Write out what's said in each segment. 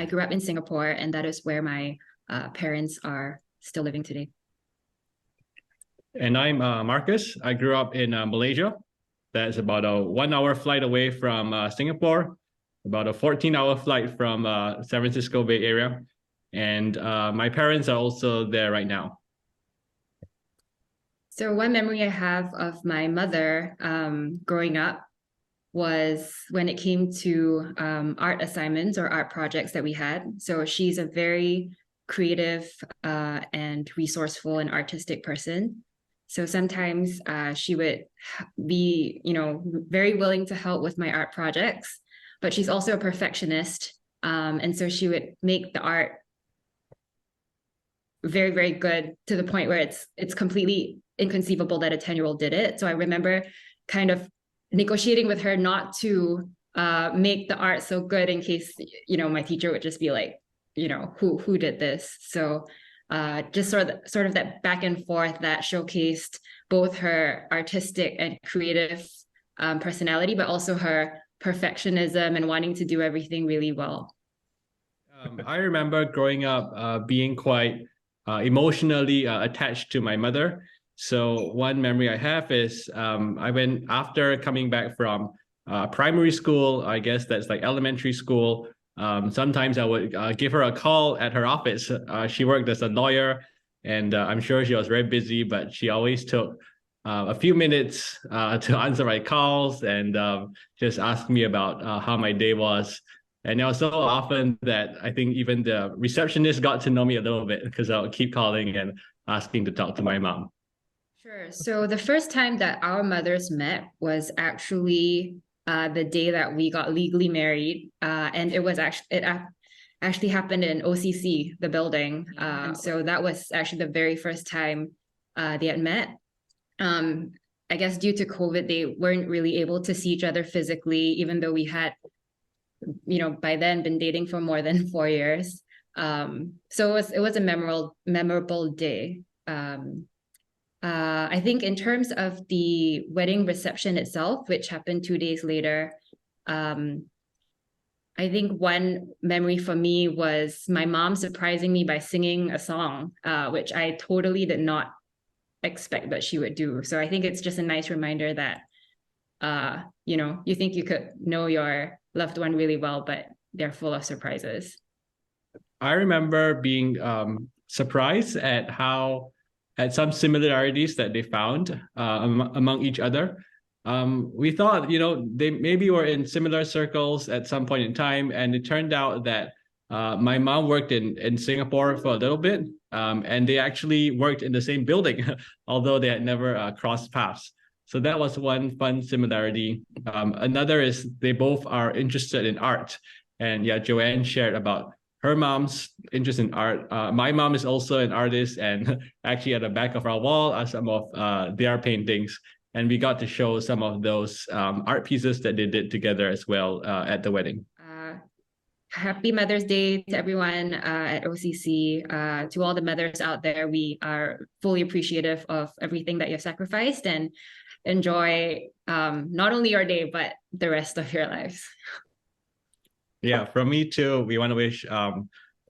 I grew up in Singapore, and that is where my parents are still living today. And I'm Marcus. I grew up in Malaysia. That's about a 1 hour flight away from Singapore, about a 14-hour flight from San Francisco Bay Area. And my parents are also there right now. So one memory I have of my mother growing up was when it came to art assignments or art projects that we had. So she's a very creative and resourceful and artistic person. So sometimes she would be, very willing to help with my art projects, but she's also a perfectionist. And so she would make the art very, very good to the point where it's completely inconceivable that a 10-year-old did it. So I remember kind of negotiating with her not to make the art so good in case, my teacher would just be like, who did this? So just sort of that back and forth that showcased both her artistic and creative personality, but also her perfectionism and wanting to do everything really well. I remember growing up being quite emotionally attached to my mother. So one memory I have is I went after coming back from primary school, I guess that's like elementary school. Sometimes I would give her a call at her office. She worked as a lawyer, and I'm sure she was very busy, but she always took a few minutes to answer my calls and just ask me about how my day was. And it was so often that I think even the receptionist got to know me a little bit because I would keep calling and asking to talk to my mom. Sure. So the first time that our mothers met was actually the day that we got legally married, and it actually happened in OCC, the building. So that was actually the very first time they had met. I guess due to COVID, they weren't really able to see each other physically, even though we had, by then been dating for more than 4 years. So it was a memorable day. I think in terms of the wedding reception itself, which happened 2 days later, I think one memory for me was my mom surprising me by singing a song, which I totally did not expect that she would do. So I think it's just a nice reminder that, you think you could know your loved one really well, but they're full of surprises. I remember being surprised at some similarities that they found among each other. We thought, they maybe were in similar circles at some point in time, and it turned out that my mom worked in Singapore for a little bit, and they actually worked in the same building, although they had never crossed paths. So that was one fun similarity. Another is they both are interested in art. And yeah, Joanne shared about her mom's interest in art. My mom is also an artist, and actually at the back of our wall are some of their paintings. And we got to show some of those art pieces that they did together as well at the wedding. Happy Mother's Day to everyone at OCC. To all the mothers out there, we are fully appreciative of everything that you've sacrificed, and enjoy not only your day, but the rest of your lives. Yeah, from me too. We want to wish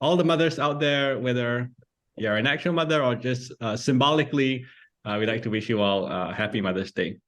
all the mothers out there, whether you're an actual mother or just symbolically, we'd like to wish you all a happy Mother's Day.